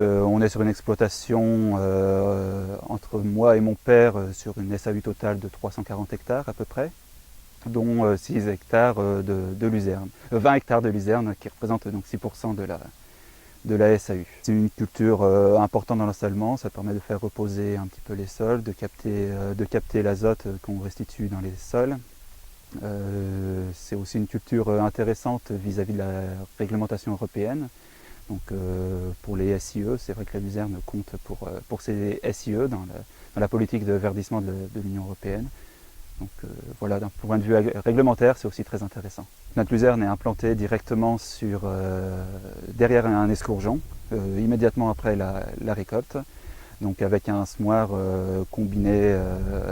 On est sur une exploitation entre moi et mon père sur une SAU totale de 340 hectares à peu près, dont 6 hectares de luzerne, 20 hectares de luzerne qui représentent donc 6% de la SAU. C'est une culture importante dans l'ensoleillement, ça permet de faire reposer un petit peu les sols, de capter l'azote qu'on restitue dans les sols. C'est aussi une culture intéressante vis-à-vis de la réglementation européenne. Donc pour les SIE, c'est vrai que la luzerne compte pour ces SIE dans la politique de verdissement de l'Union européenne. Donc voilà, d'un point de vue réglementaire, c'est aussi très intéressant. Notre luzerne est implantée directement derrière un escourgeon, immédiatement après la récolte, donc avec un semoir combiné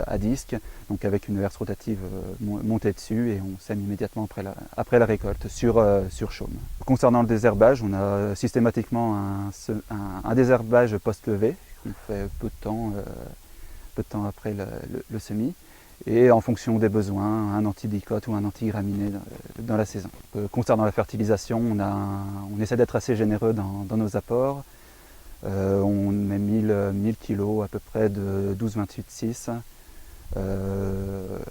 à disque, donc avec une herse rotative montée dessus, et on sème immédiatement après la récolte sur chaume. Concernant le désherbage, on a systématiquement un désherbage post-levée qu'on fait peu de temps après le semis, et en fonction des besoins, un antidicote ou un antigraminé dans la saison. Concernant la fertilisation, on essaie d'être assez généreux dans nos apports. On met 1000 kg à peu près de 12-28-6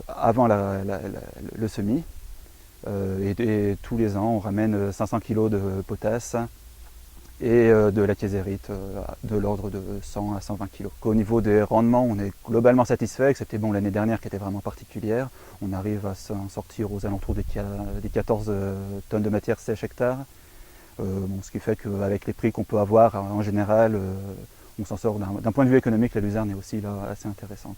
avant le semis. Et tous les ans, on ramène 500 kg de potasse et de la késérite de l'ordre de 100 à 120 kg. Au niveau des rendements, on est globalement satisfait, excepté l'année dernière qui était vraiment particulière. On arrive à s'en sortir aux alentours des 14 tonnes de matière sèche hectare. Ce qui fait qu'avec les prix qu'on peut avoir en général, on s'en sort d'un point de vue économique, la luzerne est aussi là assez intéressante.